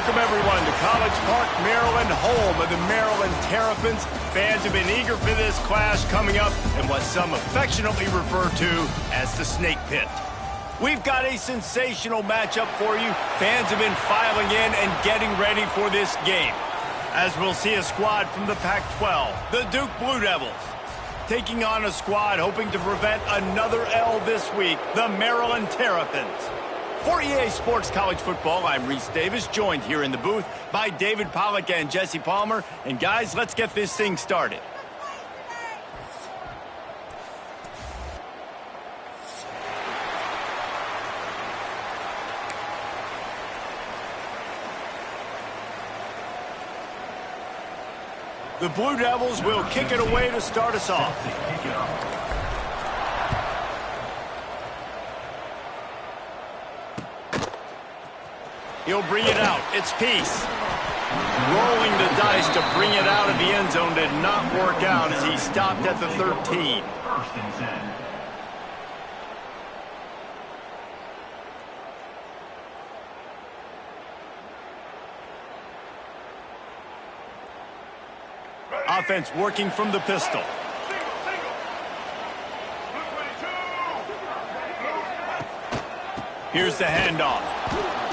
Welcome, everyone, to College Park, Maryland, home of the Maryland Terrapins. Fans have been eager for this clash coming up in what some affectionately refer to as the Snake Pit. We've got a sensational matchup for you. Fans have been filing in and getting ready for this game, as we'll see a squad from the Pac-12, the Duke Blue Devils, taking on a squad hoping to prevent another L this week, the Maryland Terrapins. For EA Sports College Football, I'm Reese Davis, joined here in the booth by David Pollack and Jesse Palmer. And guys, let's get this thing started. The Blue Devils will kick it away to start us off. He'll bring it out. It's Peace. Rolling the dice to bring it out of the end zone did not work out as he stopped at the 13. First and 10. Offense working from the pistol. Here's the handoff.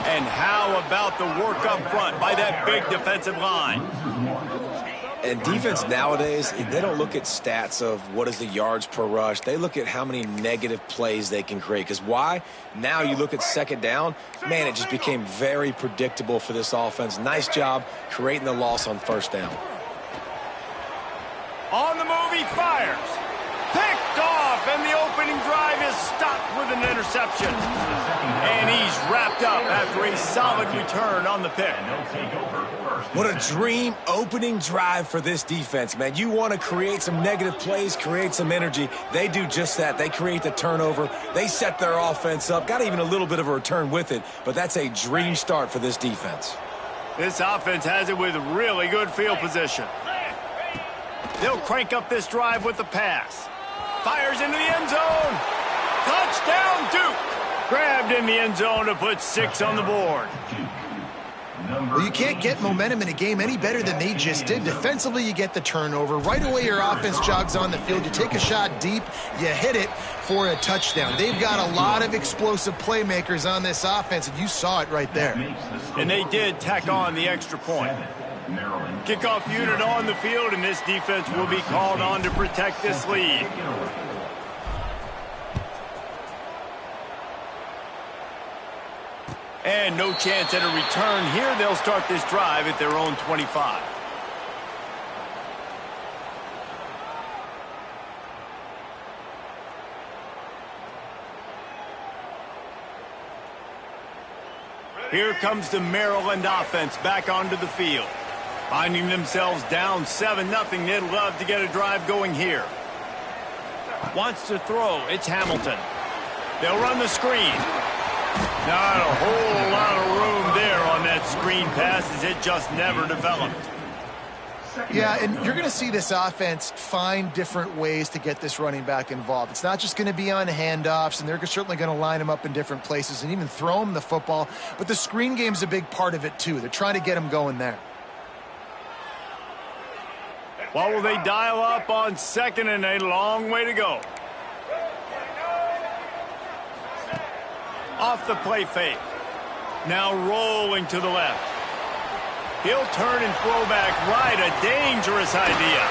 And how about the work up front by that big defensive line? And defense nowadays, they don't look at stats of what is the yards per rush. They look at how many negative plays they can create. Because why? Now you look at second down, man, it just became very predictable for this offense. Nice job creating the loss on first down. On the move, he fires. Picked off, and the opening drive is stopped with an interception. And he's wrapped up after a solid return on the pick. What a dream opening drive for this defense, man. You want to create some negative plays, create some energy. They do just that. They create the turnover. They set their offense up. Got even a little bit of a return with it, but that's a dream start for this defense. This offense has it with really good field position. They'll crank up this drive with the pass. Fires into the end zone. Touchdown, Duke. Grabbed in the end zone to put 6 on the board. Well, you can't get momentum in a game any better than they just did. Defensively, you get the turnover. Right away, your offense jogs on the field. You take a shot deep, you hit it for a touchdown. They've got a lot of explosive playmakers on this offense, and you saw it right there. And they did tack on the extra point. Kickoff unit on the field, and this defense will be called on to protect this lead. And no chance at a return here. They'll start this drive at their own 25. Here comes the Maryland offense back onto the field. Finding themselves down 7-0, they'd love to get a drive going here. Wants to throw. It's Hamilton. They'll run the screen. Not a whole lot of room there on that screen pass as it just never developed. Yeah, and you're going to see this offense find different ways to get this running back involved. It's not just going to be on handoffs, and they're certainly going to line him up in different places and even throw him the football. But the screen game's a big part of it, too. They're trying to get him going there. Well, will they dial up on second and a long way to go? Off the play fake. Now rolling to the left. He'll turn and throw back right. A dangerous idea.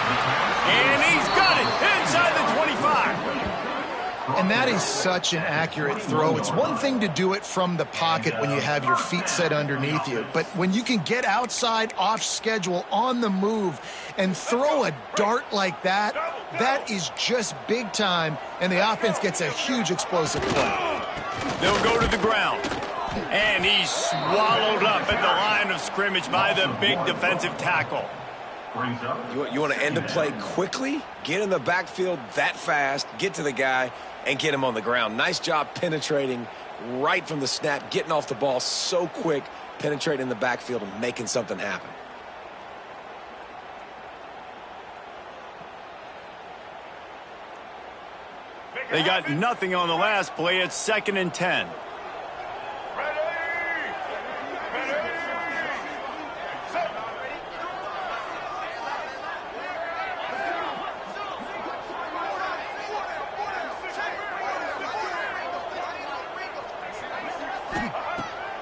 And he's got it inside the 25. And that is such an accurate throw. It's one thing to do it from the pocket when you have your feet set underneath you. But when you can get outside, off schedule, on the move, and throw a dart like that, that is just big time. And the offense gets a huge explosive play. They'll go to the ground. And he's swallowed up at the line of scrimmage by the big defensive tackle. You want to end the play quickly, get in the backfield that fast, get to the guy, and get him on the ground. Nice job penetrating right from the snap, getting off the ball so quick, penetrating the backfield and making something happen. They got nothing on the last play. It's 2nd and 10.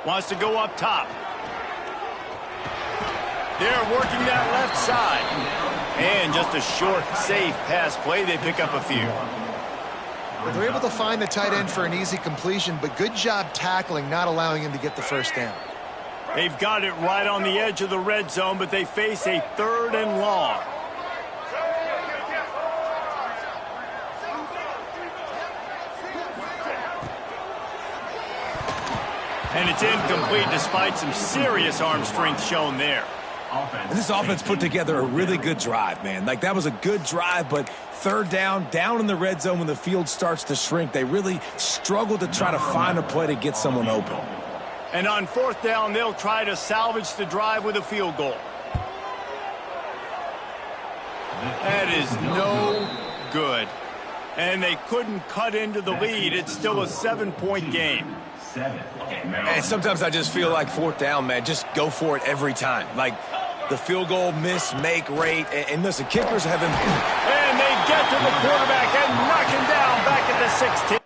Wants to go up top. They're working that left side. And just a short, safe pass play. They pick up a few. Well, they're able to find the tight end for an easy completion, but good job tackling, not allowing him to get the first down. They've got it right on the edge of the red zone, but they face a 3rd and long. And it's incomplete despite some serious arm strength shown there. And this offense put together a really good drive, man. Like, that was a good drive, but 3rd down in the red zone when the field starts to shrink, they really struggle to try to find a play to get someone open. And on 4th down, they'll try to salvage the drive with a field goal. That is no good. And they couldn't cut into the lead. It's still a 7-point game. And sometimes I just feel like 4th down, man, just go for it every time. Like, the field goal miss, make rate, and listen, kickers have been... And they get to the quarterback and knock him down back at the 16.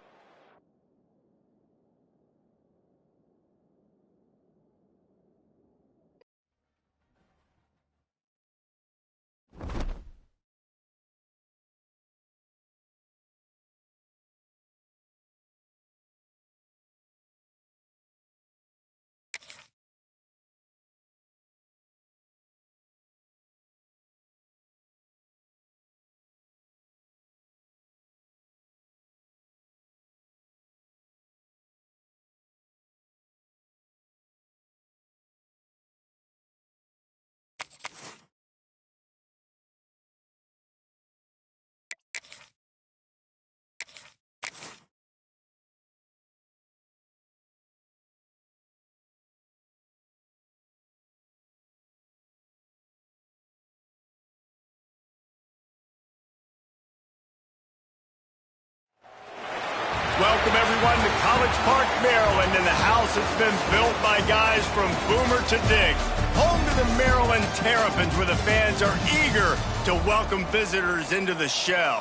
Welcome, everyone, to College Park, Maryland, and the house has been built by guys from Boomer to Diggs. Home to the Maryland Terrapins, where the fans are eager to welcome visitors into the shell.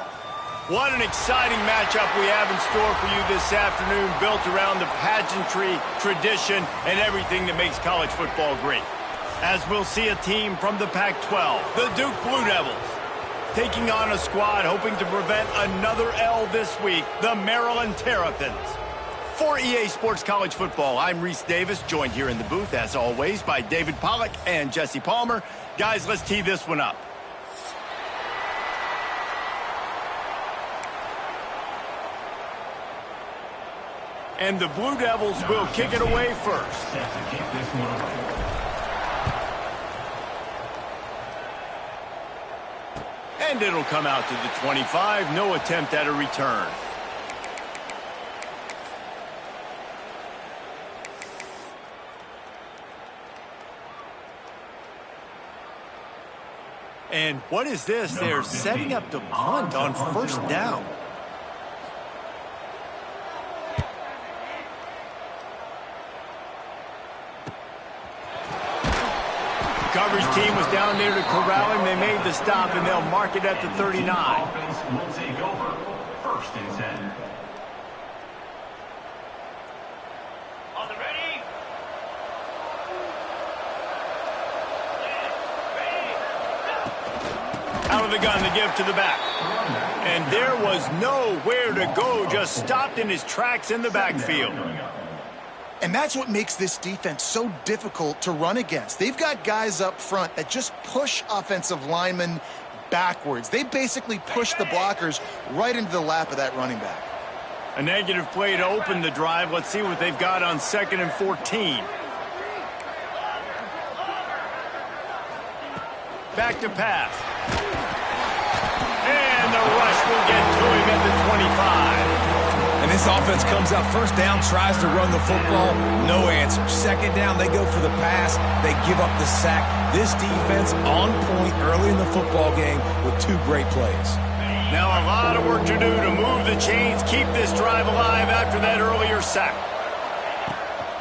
What an exciting matchup we have in store for you this afternoon, built around the pageantry, tradition, and everything that makes college football great. As we'll see a team from the Pac-12, the Duke Blue Devils, taking on a squad hoping to prevent another L this week, the Maryland Terrapins. For EA Sports College Football, I'm Reese Davis, joined here in the booth, as always, by David Pollack and Jesse Palmer. Guys, let's tee this one up. And the Blue Devils will kick it away first. And it'll come out to the 25. No attempt at a return. And what is this? They're setting up to punt on 1st down. Coverage team was down there to corral him. They made the stop, and they'll mark it at the 39. Offense will take over. 1st and 10. On the ready. Out of the gun to give to the back. And there was nowhere to go, just stopped in his tracks in the backfield. And that's what makes this defense so difficult to run against. They've got guys up front that just push offensive linemen backwards. They basically push the blockers right into the lap of that running back. A negative play to open the drive. Let's see what they've got on 2nd and 14. Back to pass. And the rush will get to him at the 25. And this offense comes out 1st down, tries to run the football, no answer. 2nd down, they go for the pass, they give up the sack. This defense on point early in the football game with 2 great plays. Now a lot of work to do to move the chains, keep this drive alive after that earlier sack.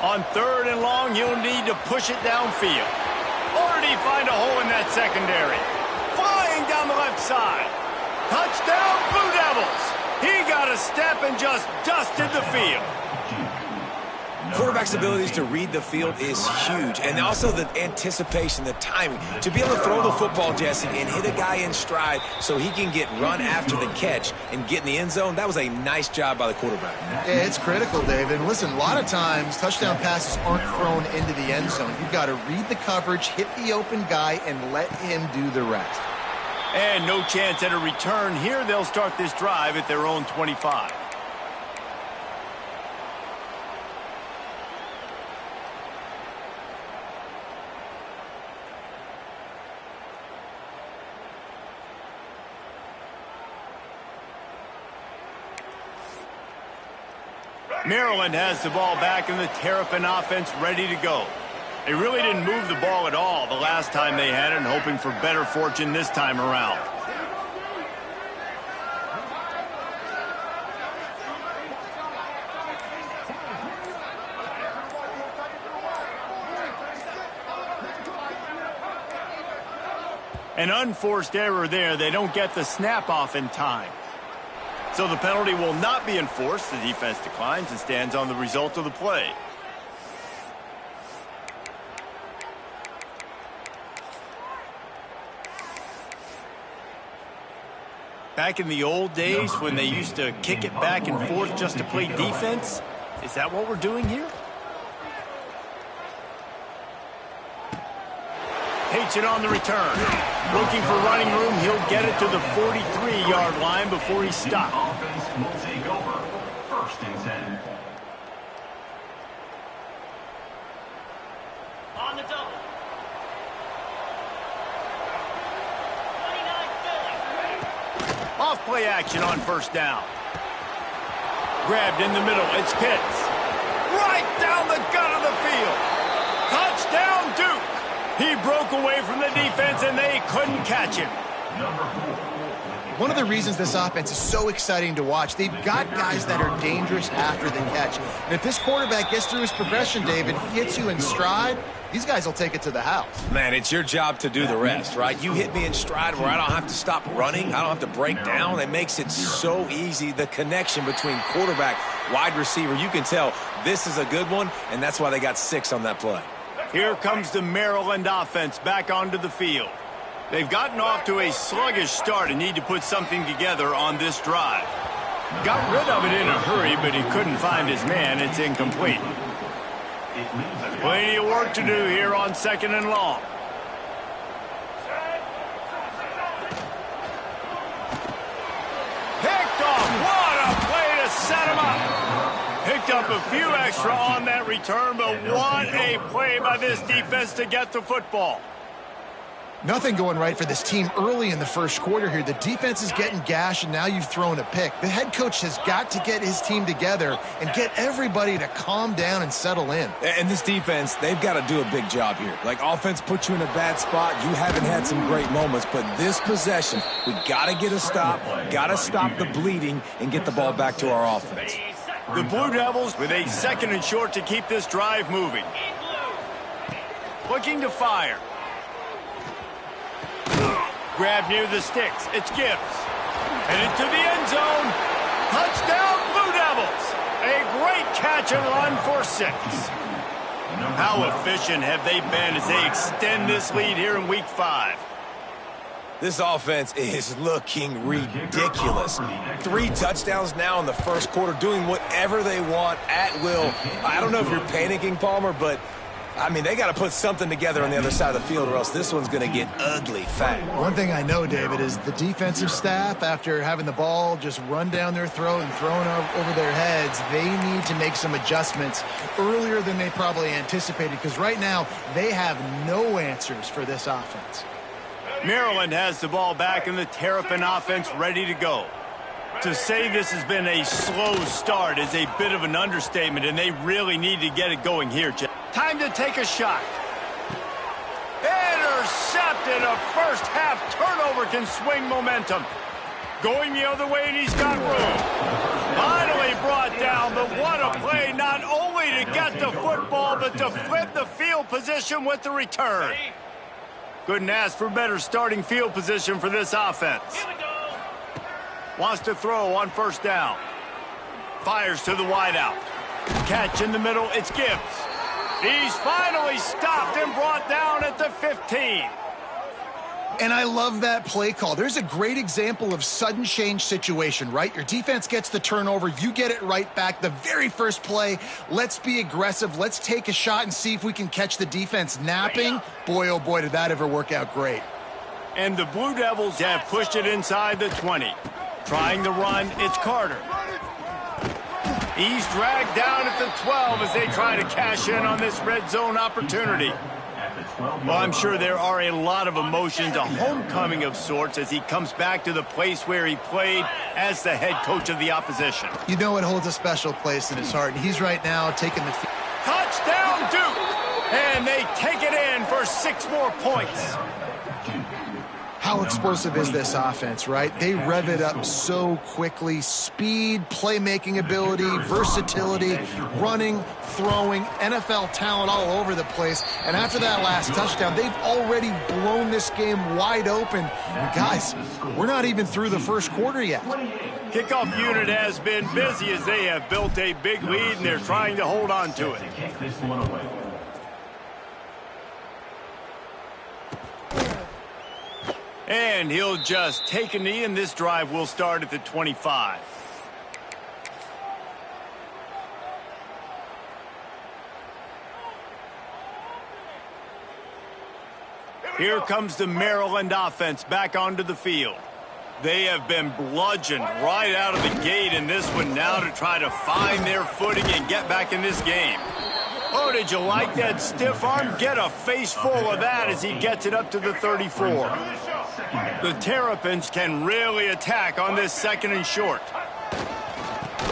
On 3rd and long, you'll need to push it downfield. Or did he find a hole in that secondary? Flying down the left side. Touchdown, Blue Devils! He got a step and just dusted the field. quarterback's abilities to read the field is huge. And also the anticipation, the timing. To be able to throw the football, Jesse, and hit a guy in stride so he can get run after the catch and get in the end zone, that was a nice job by the quarterback. Yeah, it's critical, David. Listen, a lot of times touchdown passes aren't thrown into the end zone. You've got to read the coverage, hit the open guy, and let him do the rest. And no chance at a return here. They'll start this drive at their own 25. Maryland has the ball back in the Terrapin offense ready to go. They really didn't move the ball at all the last time they had it, and hoping for better fortune this time around. An unforced error there. They don't get the snap off in time. So the penalty will not be enforced. The defense declines and stands on the result of the play. Back in the old days when they used to kick it back and forth just to play defense, is that what we're doing here? Takes it on the return. Looking for running room. He'll get it to the 43-yard line before he's stopped. Offense will take over. 1st and 10. On the double. 29-30. Off play action on 1st down. Grabbed in the middle. It's Pitts. Right down the gut of the field. Touchdown, Duke. He broke away from the defense, and they couldn't catch him. One of the reasons this offense is so exciting to watch, they've got guys that are dangerous after the catch. And if this quarterback gets through his progression, David, he hits you in stride, these guys will take it to the house. Man, it's your job to do the rest, right? You hit me in stride where I don't have to stop running. I don't have to break down. It makes it so easy, the connection between quarterback, wide receiver. You can tell this is a good one, and that's why they got 6 on that play. Here comes the Maryland offense back onto the field. They've gotten off to a sluggish start and need to put something together on this drive. Got rid of it in a hurry, but he couldn't find his man. It's incomplete. Plenty of work to do here on 2nd and long. Picked off. What a play to set him up. Picked up a few extra on that return, but what a play by this defense to get the football. Nothing going right for this team early in the first quarter here. The defense is getting gashed, and now you've thrown a pick. The head coach has got to get his team together and get everybody to calm down and settle in. And this defense, they've got to do a big job here. Like, offense puts you in a bad spot. You haven't had some great moments, but this possession, we got to get a stop, got to stop the bleeding, and get the ball back to our offense. The Blue Devils with a 2nd and short to keep this drive moving. Looking to fire. Grab near the sticks. It's Gibbs. Headed to the end zone. Touchdown, Blue Devils. A great catch and run for 6. How efficient have they been as they extend this lead here in Week 5? This offense is looking ridiculous. 3 touchdowns now in the first quarter, doing whatever they want at will. I don't know if you're panicking, Palmer, but I mean, they got to put something together on the other side of the field, or else this one's going to get ugly fast. One thing I know, David, is the defensive staff, after having the ball just run down their throat and thrown over their heads, they need to make some adjustments earlier than they probably anticipated, because right now they have no answers for this offense. Maryland has the ball back in the Terrapin offense ready to go. To say this has been a slow start is a bit of an understatement, and they really need to get it going here, Jeff. Time to take a shot. Intercepted. A first-half turnover can swing momentum. Going the other way, and he's got room. Finally brought down, but what a play, not only to get the football, but to flip the field position with the return. Couldn't ask for better starting field position for this offense. Wants to throw on 1st down. Fires to the wideout. Catch in the middle, it's Gibbs. He's finally stopped and brought down at the 15. And I love that play call. There's a great example of sudden change situation, right? Your defense gets the turnover. You get it right back. The very first play, let's be aggressive. Let's take a shot and see if we can catch the defense napping. Boy, oh boy, did that ever work out great. And the Blue Devils have pushed it inside the 20. Trying to run, it's Carter. He's dragged down at the 12 as they try to cash in on this red zone opportunity. Well, I'm sure there are a lot of emotions, a homecoming of sorts, as he comes back to the place where he played as the head coach of the opposition. You know it holds a special place in his heart, and he's right now taking the field. Touchdown, Duke! And they take it in for 6 more points. How explosive is this offense, right? They rev it up so quickly. Speed, playmaking ability, versatility, running, throwing, NFL talent all over the place. And after that last touchdown, they've already blown this game wide open. And guys, we're not even through the first quarter yet. Kickoff unit has been busy as they have built a big lead, and they're trying to hold on to it. And he'll just take a knee, and this drive will start at the 25. Here comes the Maryland offense back onto the field. They have been bludgeoned right out of the gate in this one now to try to find their footing and get back in this game. Oh, did you like that stiff arm? Get a face full of that as he gets it up to the 34. The Terrapins can really attack on this 2nd and short.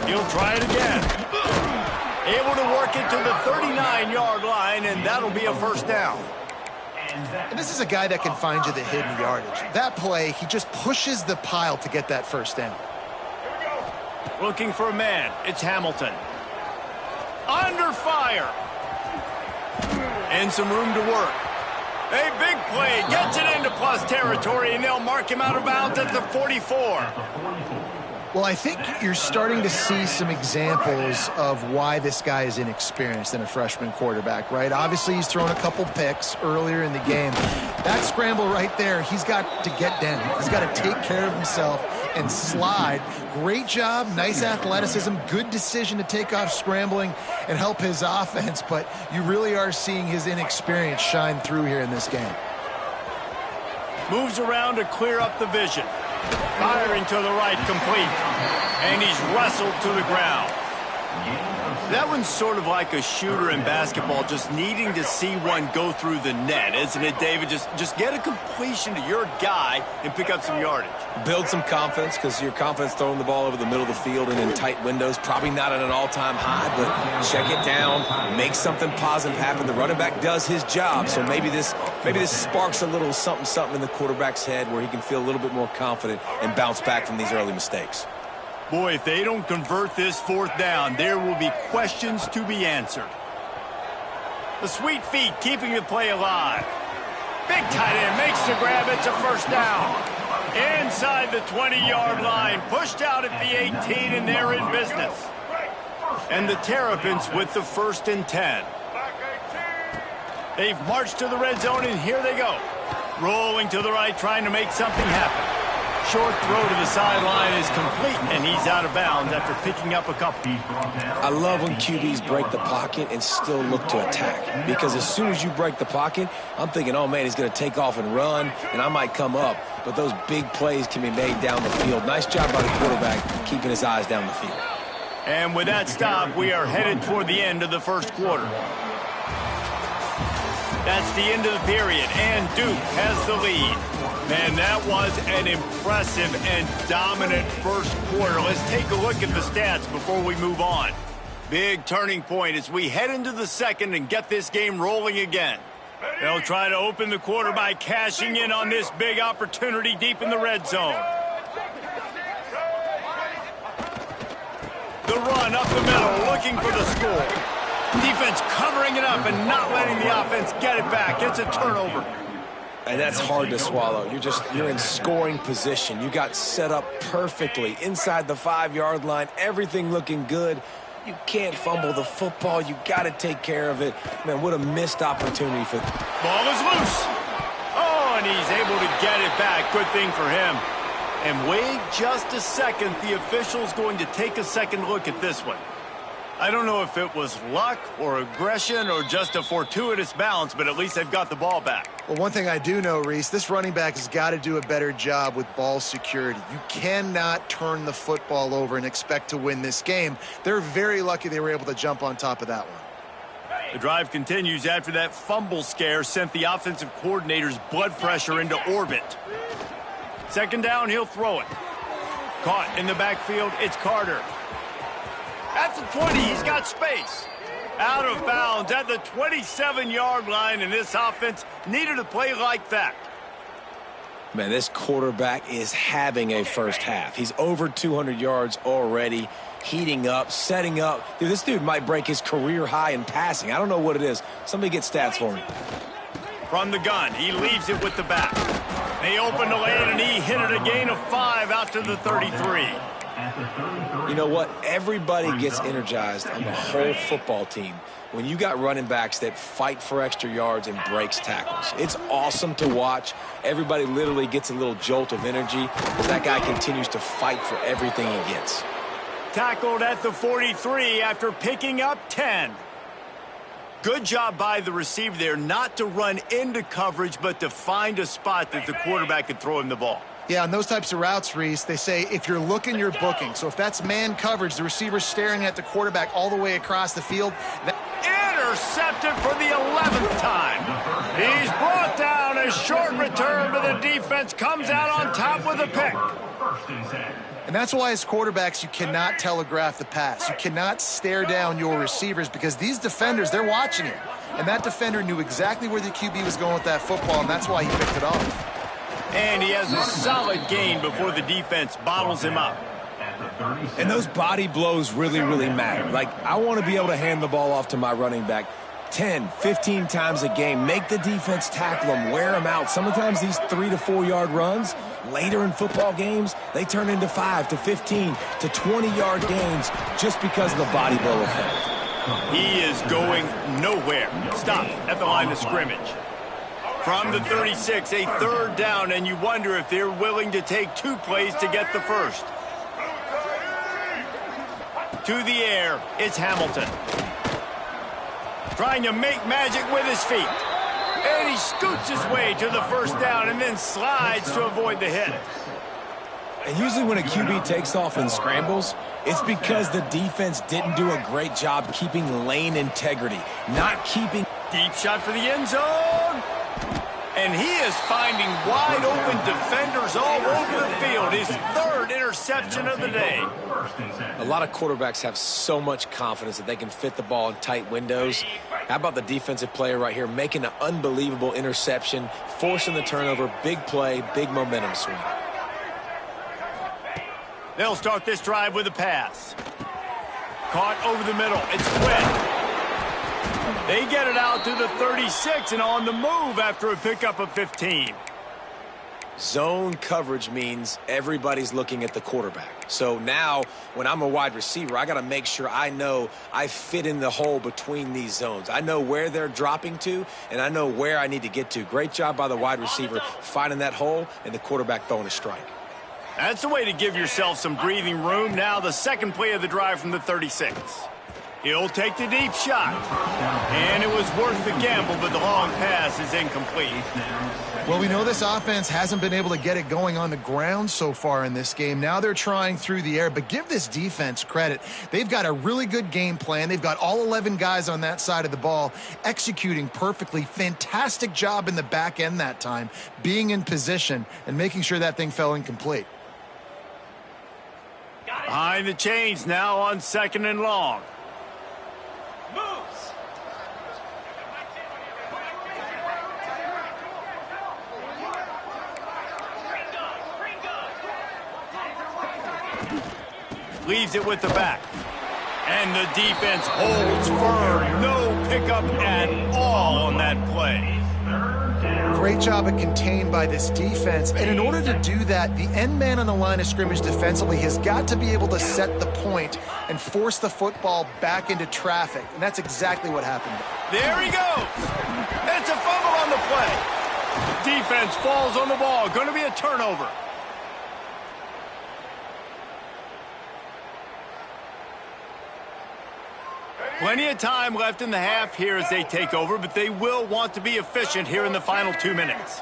He'll try it again. Able to work it to the 39-yard line, and that'll be a first down. And this is a guy that can find you the hidden yardage. That play, he just pushes the pile to get that first down. Looking for a man. It's Hamilton. Under fire. And some room to work. A big play, gets it into plus territory, and they'll mark him out of bounds at the 44. Well, I think you're starting to see some examples of why this guy is inexperienced in a freshman quarterback, right? Obviously, he's thrown a couple picks earlier in the game. That scramble right there, he's got to get down. He's got to take care of himself and slide. Great job, nice athleticism, good decision to take off scrambling and help his offense, but you really are seeing his inexperience shine through here in this game. Moves around to clear up the vision. Firing to the right, complete. And he's wrestled to the ground. That one's sort of like a shooter in basketball, just needing to see one go through the net, isn't it, David? Just get a completion to your guy and pick up some yardage. Build some confidence, because your confidence throwing the ball over the middle of the field and in tight windows, probably not at an all-time high, but check it down, make something positive happen. The running back does his job, so maybe this sparks a little something in the quarterback's head where he can feel a little bit more confident and bounce back from these early mistakes. Boy, if they don't convert this 4th down, there will be questions to be answered. The sweet feet keeping the play alive. Big tight end makes the grab. It's a first down. Inside the 20-yard line. Pushed out at the 18, and they're in business. And the Terrapins with the 1st and 10. They've marched to the red zone, and here they go. Rolling to the right, trying to make something happen. Short throw to the sideline is complete, and he's out of bounds after picking up a couple. I love when QBs break the pocket and still look to attack, because as soon as you break the pocket, I'm thinking, oh, man, he's going to take off and run, and I might come up. But those big plays can be made down the field. Nice job by the quarterback keeping his eyes down the field. And with that stop, we are headed toward the end of the first quarter. That's the end of the period, and Duke has the lead. Man, that was an impressive and dominant first quarter. Let's take a look at the stats before we move on. Big turning point as we head into the second and get this game rolling again. They'll try to open the quarter by cashing in on this big opportunity deep in the red zone. The run up the middle, looking for the score. Defense covering it up and not letting the offense get it back. It's a turnover. And that's hard to swallow. You're in scoring position. You got set up perfectly inside the 5-yard line. Everything looking good. You can't fumble the football. You got to take care of it. Man, what a missed opportunity for... Ball is loose. Oh, and he's able to get it back. Good thing for him. And wait just a second. The official's going to take a second look at this one. I don't know if it was luck or aggression or just a fortuitous bounce, but at least they've got the ball back. Well, one thing I do know, Reese, this running back has got to do a better job with ball security. You cannot turn the football over and expect to win this game. They're very lucky they were able to jump on top of that one. The drive continues after that fumble scare sent the offensive coordinator's blood pressure into orbit. Second down, he'll throw it. Caught in the backfield, it's Carter. At the 20, he's got space. Out of bounds at the 27-yard line, and this offense needed a play like that. Man, this quarterback is having a first half. He's over 200 yards already, heating up, setting up. Dude, this dude might break his career high in passing. I don't know what it is. Somebody get stats for me. From the gun, he leaves it with the back. They open the lane, and he hit it a gain of 5 out to the 33. You know what? Everybody gets energized on the whole football team when you got running backs that fight for extra yards and breaks tackles. It's awesome to watch. Everybody literally gets a little jolt of energy as that guy continues to fight for everything he gets. Tackled at the 43 after picking up 10. Good job by the receiver there not to run into coverage, but to find a spot that the quarterback could throw him the ball. Yeah, on those types of routes, Reese, they say if you're looking, you're booking. So if that's man coverage, the receiver's staring at the quarterback all the way across the field. Intercepted for the 11th time. He's brought down. A short return, but the defense comes out on top with a pick. And that's why as quarterbacks, you cannot telegraph the pass. You cannot stare down your receivers because these defenders, they're watching it. And that defender knew exactly where the QB was going with that football, and that's why he picked it off. And he has a solid gain before the defense bottles him up. And those body blows really, really matter. Like, I want to be able to hand the ball off to my running back 10, 15 times a game. Make the defense tackle them, wear them out. Sometimes these 3 to 4 yard runs, later in football games, they turn into 5 to 15 to 20-yard gains just because of the body blow effect. He is going nowhere. Stop at the line of scrimmage. From the 36, a third down, and you wonder if they're willing to take 2 plays to get the first. To the air, it's Hamilton. Trying to make magic with his feet. And he scoots his way to the first down and then slides to avoid the hit. And usually when a QB takes off and scrambles, it's because the defense didn't do a great job keeping lane integrity, not keeping... Deep shot for the end zone. And he is finding wide open defenders all over the field. His 3rd interception of the day. A lot of quarterbacks have so much confidence that they can fit the ball in tight windows. How about the defensive player right here making an unbelievable interception, forcing the turnover, big play, big momentum swing. They'll start this drive with a pass. Caught over the middle. It's Quinn. They get it out to the 36 and on the move after a pickup of 15. Zone coverage means everybody's looking at the quarterback. So now when I'm a wide receiver, I got to make sure I know I fit in the hole between these zones. I know where they're dropping to, and I know where I need to get to. Great job by the wide receiver finding that hole and the quarterback throwing a strike. That's the way to give yourself some breathing room. Now the second play of the drive from the 36. He'll take the deep shot. And it was worth the gamble, but the long pass is incomplete. Well, we know this offense hasn't been able to get it going on the ground so far in this game. Now they're trying through the air, but give this defense credit. They've got a really good game plan. They've got all 11 guys on that side of the ball executing perfectly. Fantastic job in the back end that time, being in position and making sure that thing fell incomplete. Behind the chains now on 2nd and long. Leaves it with the back. And the defense holds firm. No pickup at all on that play. great job of contained by this defense. And in order to do that, the end man on the line of scrimmage defensively has got to be able to set the point and force the football back into traffic. And that's exactly what happened. There he goes. It's a fumble on the play. Defense falls on the ball. Going to be a turnover. Plenty of time left in the half here as they take over, but they will want to be efficient here in the final 2 minutes.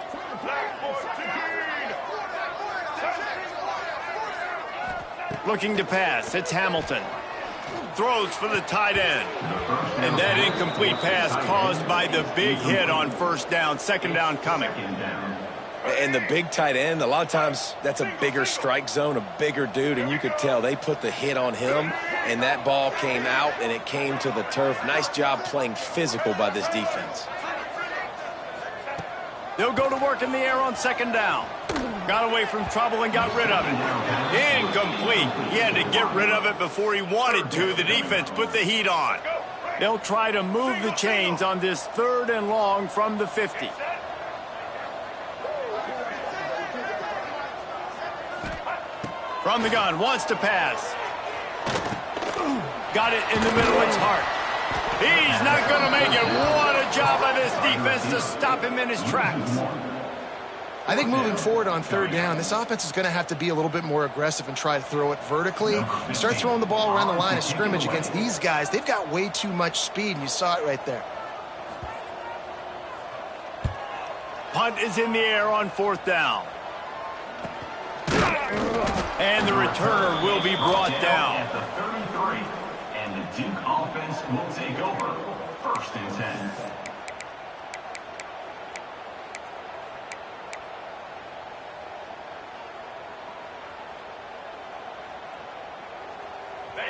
Looking to pass, it's Hamilton. Throws for the tight end. And that incomplete pass caused by the big hit on first down. Second down coming. And the big tight end, a lot of times that's a bigger strike zone, a bigger dude, and you could tell they put the hit on him, and that ball came out, and it came to the turf. Nice job playing physical by this defense. They'll go to work in the air on second down. Got away from trouble and got rid of it. Incomplete. He had to get rid of it before he wanted to. The defense put the heat on. They'll try to move the chains on this 3rd and long from the 50. From the gun, wants to pass. Got it in the middle, it's Hart. He's not going to make it. What a job by this defense to stop him in his tracks. I think moving forward on 3rd down, this offense is going to have to be a little bit more aggressive and try to throw it vertically. Start throwing the ball around the line of scrimmage against these guys. They've got way too much speed, and you saw it right there. Punt is in the air on 4th down. And the returner will be brought down. At the 33, and the Duke offense will take over. 1st and 10.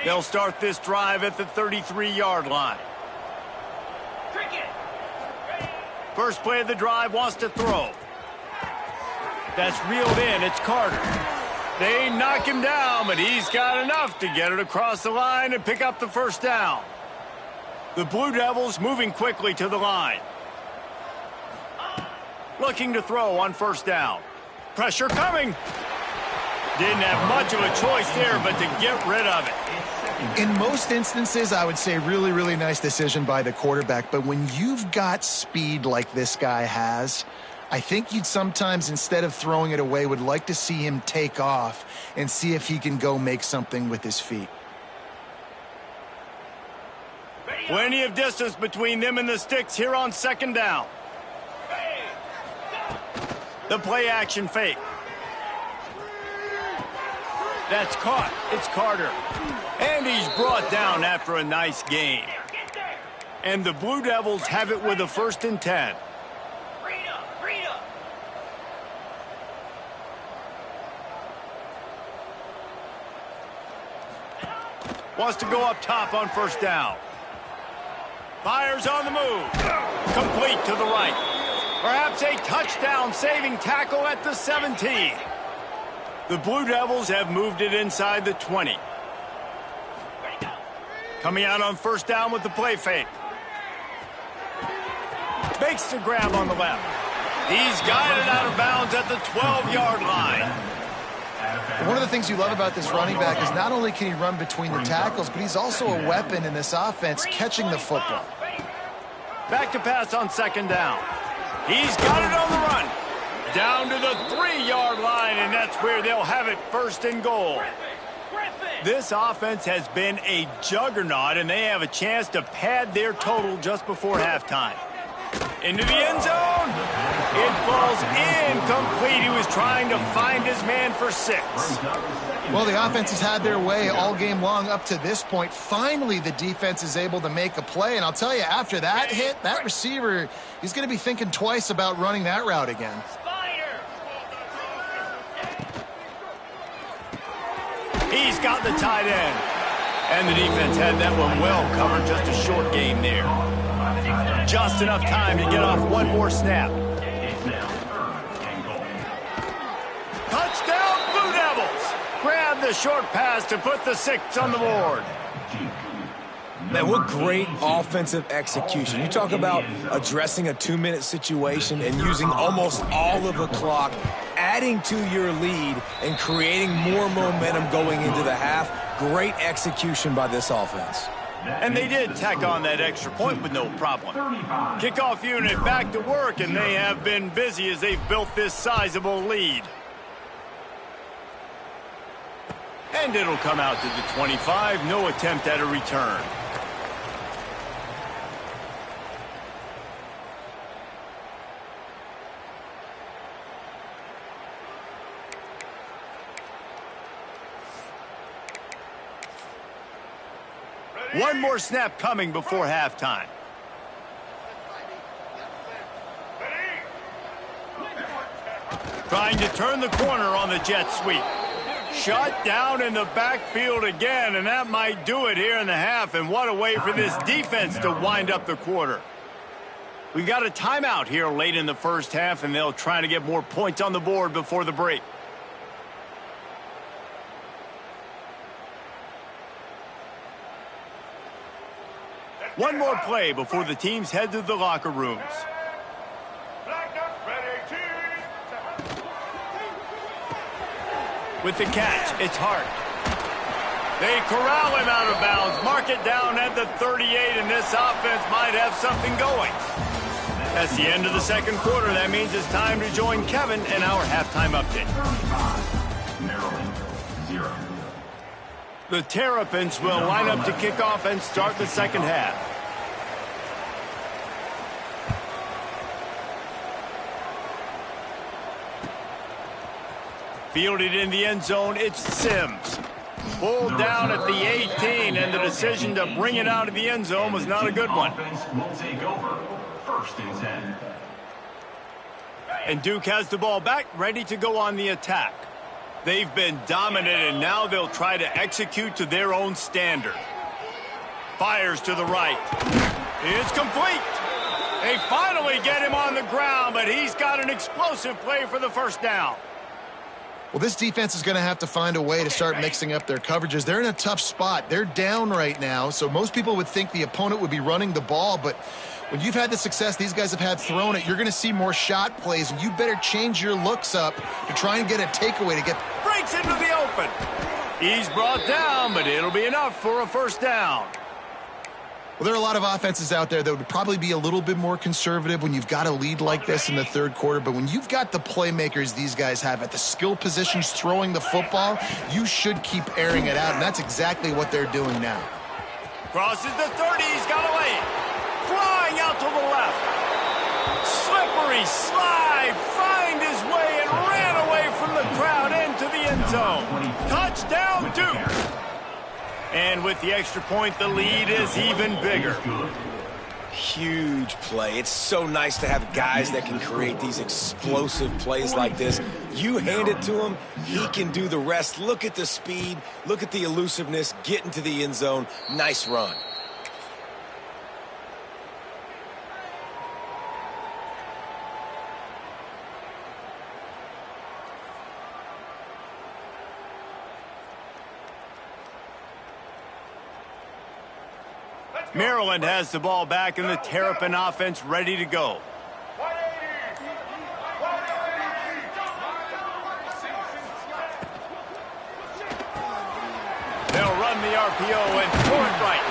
They'll start this drive at the 33-yard line. First play of the drive, wants to throw. That's reeled in. It's Carter. They knock him down, but he's got enough to get it across the line and pick up the first down. The Blue Devils moving quickly to the line. Looking to throw on first down. Pressure coming. Didn't have much of a choice there, but to get rid of it. In most instances, I would say really, really nice decision by the quarterback. But when you've got speed like this guy has, I think you'd sometimes, instead of throwing it away, would like to see him take off and see if he can go make something with his feet. Plenty of distance between them and the sticks here on second down. The play action fake. That's caught. It's Carter. And he's brought down after a nice gain. And the Blue Devils have it with a 1st and 10. Wants to go up top on first down. Fires on the move. Complete to the right. Perhaps a touchdown-saving tackle at the 17. The Blue Devils have moved it inside the 20. Coming out on first down with the play fake. Makes the grab on the left. He's guided out of bounds at the 12-yard line. One of the things you love about this running back is not only can he run between the tackles, but he's also a weapon in this offense catching the football. Back to pass on second down. He's got it on the run. Down to the 3-yard line, and that's where they'll have it 1st and goal. This offense has been a juggernaut, and they have a chance to pad their total just before halftime. Into the end zone. It falls incomplete. He was trying to find his man for 6. Well, the offense has had their way all game long up to this point. Finally, the defense is able to make a play. And I'll tell you, after that hit, that receiver, he's going to be thinking twice about running that route again. He's got the tight end. And the defense had that one well covered. Just a short game there. Just enough time to get off one more snap. Touchdown, Blue Devils! Grab the short pass to put the 6 on the board. Man, what great offensive execution. You talk about addressing a 2-minute situation and using almost all of the clock, adding to your lead and creating more momentum going into the half. Great execution by this offense. And they did tack on that extra point with no problem. Kickoff unit back to work, and they have been busy as they've built this sizable lead. And it'll come out to the 25. No attempt at a return. One more snap coming before halftime. Trying to turn the corner on the jet sweep. Shut down in the backfield again, and that might do it here in the half. And what a way for this defense to wind up the quarter. We got a timeout here late in the first half, and they'll try to get more points on the board before the break. One more play before the teams head to the locker rooms. With the catch, it's Hart. They corral him out of bounds, mark it down at the 38, and this offense might have something going. That's the end of the second quarter. That means it's time to join Kevin in our halftime update. Maryland, 0. The Terrapins will line up to kick off and start the second half. Fielded in the end zone, it's Sims. Pulled down at the 18, and the decision to bring it out of the end zone was not a good one. Offense will take over. First and 10. And Duke has the ball back, ready to go on the attack. They've been dominant, and now they'll try to execute to their own standard. Fires to the right. It's complete. They finally get him on the ground, but he's got an explosive play for the first down. Well, this defense is going to have to find a way to start mixing up their coverages. They're in a tough spot. They're down right now, so most people would think the opponent would be running the ball, but when you've had the success these guys have had throwing it, you're going to see more shot plays, and you better change your looks up to try and get a takeaway to get... Breaks into the open. He's brought down, but it'll be enough for a first down. Well, there are a lot of offenses out there that would probably be a little bit more conservative when you've got a lead like this in the third quarter. But when you've got the playmakers these guys have at the skill positions throwing the football, you should keep airing it out. And that's exactly what they're doing now. Crosses the 30. He's got a lane. Flying out to the left. Slippery slide. Find his way and ran away from the crowd into the end zone. Touchdown, Duke. And with the extra point, the lead is even bigger. Huge play. It's so nice to have guys that can create these explosive plays like this. You hand it to him, he can do the rest. Look at the speed. Look at the elusiveness. Get into the end zone. Nice run. Maryland has the ball back, and the Terrapin offense ready to go. They'll run the RPO and throw it right.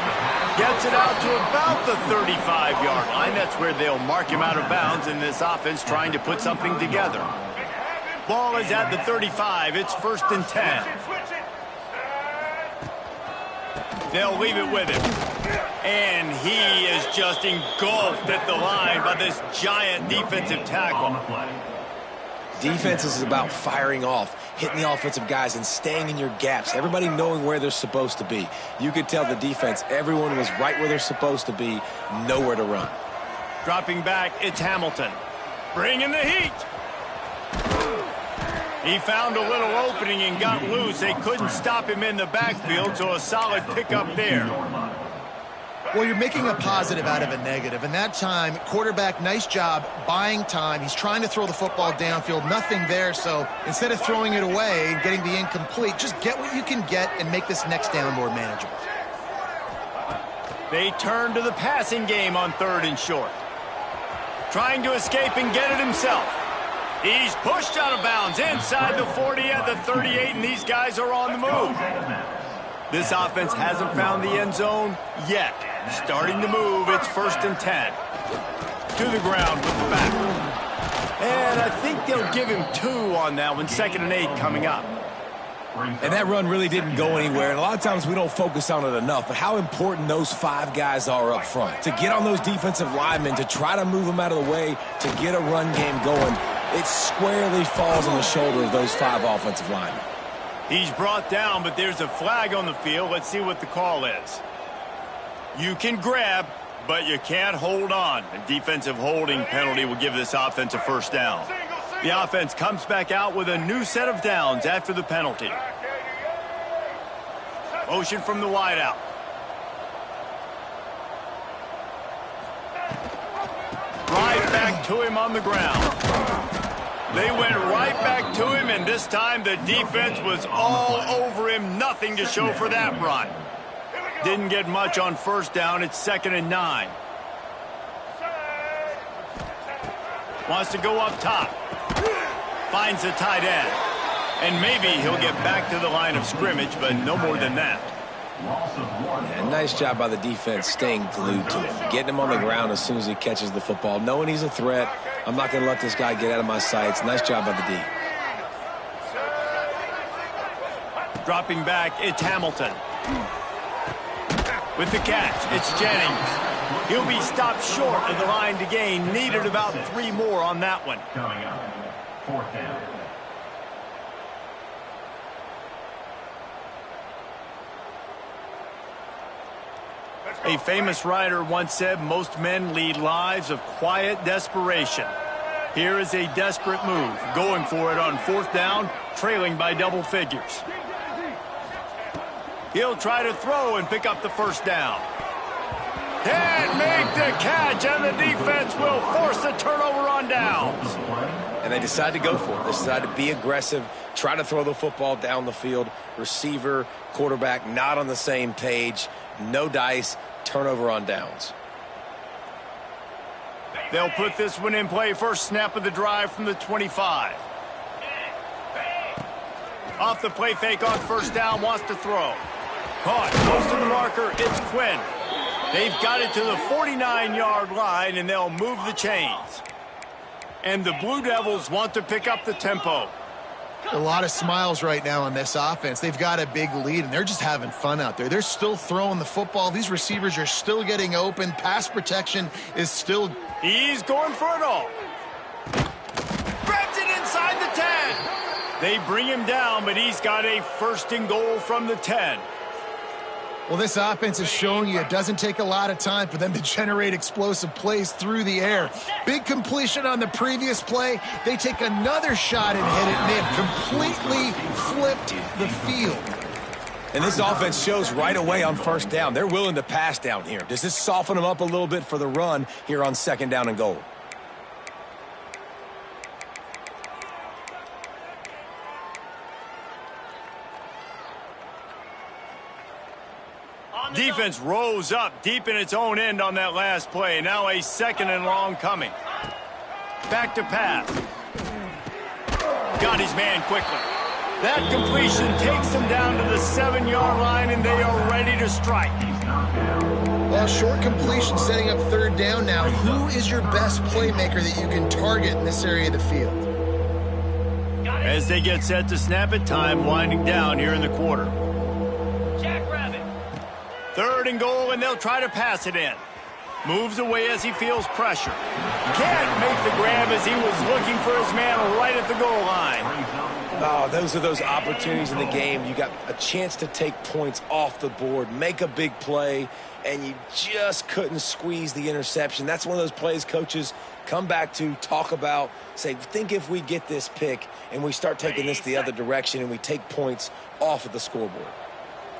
Gets it out to about the 35-yard line. That's where they'll mark him out of bounds in this offense trying to put something together. Ball is at the 35. It's first and 10. They'll leave it with him. And he is just engulfed at the line by this giant defensive tackle. Defense is about firing off, hitting the offensive guys and staying in your gaps. Everybody knowing where they're supposed to be. You could tell the defense, everyone was right where they're supposed to be, nowhere to run. Dropping back, it's Hamilton. Bringing the heat. He found a little opening and got loose. They couldn't stop him in the backfield, so a solid pickup there. Well, you're making a positive out of a negative. And that time, quarterback, nice job buying time. He's trying to throw the football downfield. Nothing there. So instead of throwing it away and getting the incomplete, just get what you can get and make this next down more manageable. They turn to the passing game on 3rd and short. Trying to escape and get it himself. He's pushed out of bounds inside the 40 at the 38, and these guys are on the move. This offense hasn't found the end zone yet. Starting to move, it's 1st and 10. To the ground with the back. And I think they'll give him 2 on that one. 2nd and 8 coming up. And that run really didn't go anywhere. And a lot of times we don't focus on it enough. But how important those 5 guys are up front. To get on those defensive linemen, to try to move them out of the way, to get a run game going, it squarely falls on the shoulder of those 5 offensive linemen. He's brought down, but there's a flag on the field. Let's see what the call is. You can grab, but you can't hold on. A defensive holding penalty will give this offense a 1st down. The offense comes back out with a new set of downs after the penalty. Motion from the wideout. Right back to him on the ground. They went right back to him, and this time the defense was all over him. Nothing to show for that run. Didn't get much on 1st down. It's 2nd and 9. Wants to go up top. Finds the tight end. And maybe he'll get back to the line of scrimmage, but no more than that. And nice job by the defense staying glued to him. Getting him on the ground as soon as he catches the football. Knowing he's a threat. I'm not going to let this guy get out of my sights. Nice job by the D. Dropping back, it's Hamilton. With the catch, it's Jennings. He'll be stopped short of the line to gain. Needed about 3 more on that one. Coming up, 4th down. A famous writer once said, most men lead lives of quiet desperation. Here is a desperate move, going for it on 4th down, trailing by double figures. He'll try to throw and pick up the 1st down. Can't make the catch, and the defense will force the turnover on downs. And they decide to go for it. They decide to be aggressive, try to throw the football down the field. Receiver, quarterback, not on the same page. No dice, turnover on downs. They'll put this one in play. 1st snap of the drive from the 25. Off the play fake on 1st down, wants to throw. Caught, close to the marker, it's Quinn. They've got it to the 49-yard line, and they'll move the chains. And the Blue Devils want to pick up the tempo. A lot of smiles right now on this offense. They've got a big lead, and they're just having fun out there. They're still throwing the football. These receivers are still getting open. Pass protection is still... He's going for it all. Grabs it inside the 10. They bring him down, but he's got a 1st and goal from the 10. Well, this offense is showing you it doesn't take a lot of time for them to generate explosive plays through the air. Big completion on the previous play. They take another shot and hit it, and they have completely flipped the field. And this offense shows right away on 1st down. They're willing to pass down here. Does this soften them up a little bit for the run here on 2nd down and goal? Defense rose up deep in its own end on that last play. Now a 2nd and long coming. Back to pass. Got his man quickly. That completion takes them down to the 7-yard line, and they are ready to strike. Well, short completion setting up 3rd down now. Who is your best playmaker that you can target in this area of the field? As they get set to snap it, time winding down here in the quarter. Jackrabbit. 3rd and goal, and they'll try to pass it in. Moves away as he feels pressure. Can't make the grab as he was looking for his man right at the goal line. Oh, those are those opportunities in the game. You got a chance to take points off the board, make a big play, and you just couldn't squeeze the interception. That's one of those plays coaches come back to, talk about, say, think if we get this pick and we start taking this the other direction and we take points off of the scoreboard.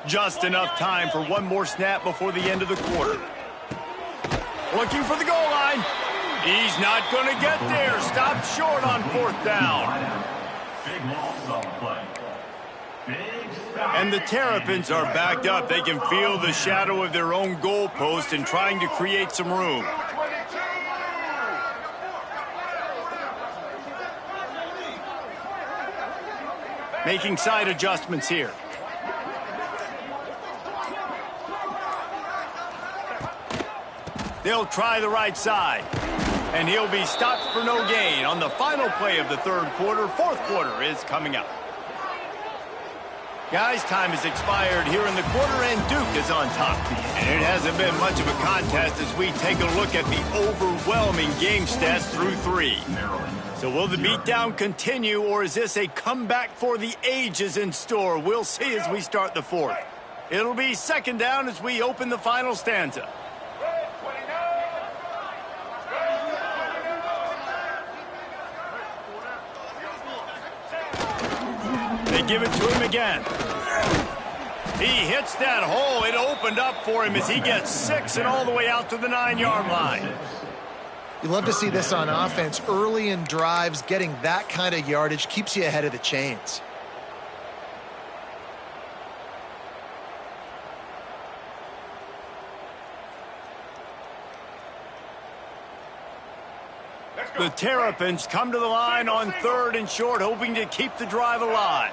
Just enough time for one more snap before the end of the quarter. Looking for the goal line. He's not going to get there. Stopped short on 4th down. Big loss on the play. And the Terrapins are backed up. They can feel the shadow of their own goalpost and trying to create some room. Making side adjustments here. They'll try the right side. And he'll be stopped for no gain on the final play of the third quarter. Fourth quarter is coming up. Guys, time has expired here in the quarter, and Duke is on top. And it hasn't been much of a contest as we take a look at the overwhelming game stats through three. So will the beatdown continue, or is this a comeback for the ages in store? We'll see as we start the fourth. It'll be second down as we open the final stanza. They give it to him again. He hits that hole. It opened up for him as he gets 6 and all the way out to the 9-yard line. You love to see this on offense. Early in drives, getting that kind of yardage keeps you ahead of the chains. The Terrapins come to the line on 3rd and short, hoping to keep the drive alive.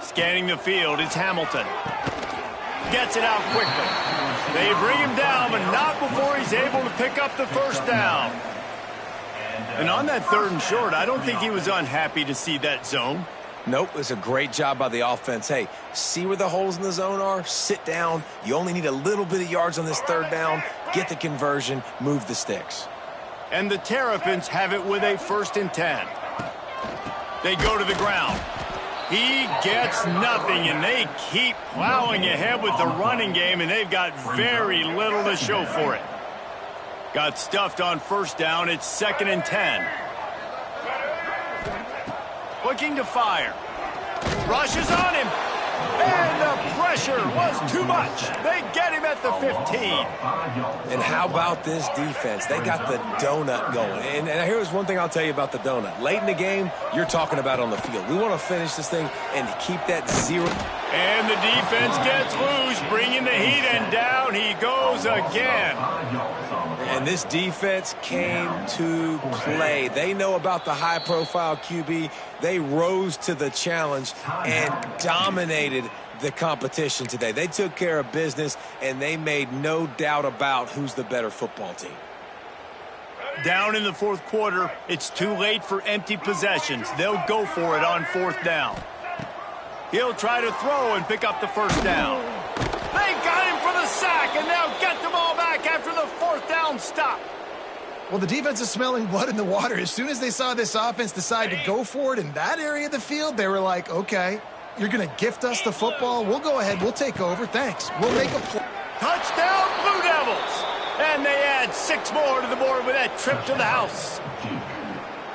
Scanning the field, it's Hamilton. Gets it out quickly. They bring him down, but not before he's able to pick up the first down. And on that 3rd and short, I don't think he was unhappy to see that zone. Nope, it's a great job by the offense. Hey, see where the holes in the zone are? Sit down. You only need a little bit of yards on this 3rd down. Get the conversion, move the sticks. And the Terrapins have it with a 1st and 10. They go to the ground. He gets nothing, and they keep plowing ahead with the running game, and they've got very little to show for it. Got stuffed on 1st down. It's 2nd and 10. Looking to fire. Rushes on him. And the pressure was too much. They get him at the 15. And how about this defense? They got the donut going. And here's one thing I'll tell you about the donut. Late in the game, you're talking about on the field. We want to finish this thing and keep that 0. And the defense gets loose, bringing the heat, and down he goes again. And this defense came to play. They know about the high-profile QB. They rose to the challenge and dominated the competition today. They took care of business, and they made no doubt about who's the better football team. Down in the 4th quarter, it's too late for empty possessions. They'll go for it on 4th down. He'll try to throw and pick up the 1st down. They got him for the sack, and they'll get the ball back after the 4th down stop. Well, the defense is smelling blood in the water. As soon as they saw this offense decide to go for it in that area of the field, they were like, okay, you're going to gift us the football. We'll go ahead. We'll take over. Thanks. We'll make a play. Touchdown, Blue Devils. And they add 6 more to the board with that trip to the house.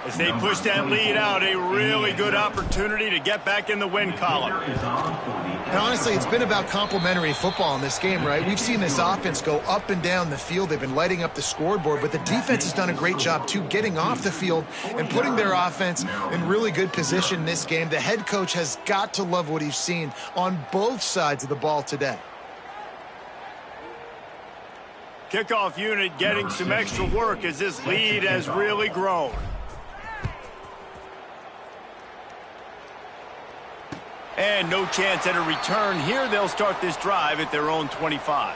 As they push that lead out, a really good opportunity to get back in the win column. And honestly, it's been about complementary football in this game, right? We've seen this offense go up and down the field. They've been lighting up the scoreboard, but the defense has done a great job, too, getting off the field and putting their offense in really good position in this game. The head coach has got to love what he's seen on both sides of the ball today. Kickoff unit getting some extra work as this lead has really grown. And no chance at a return here. They'll start this drive at their own 25.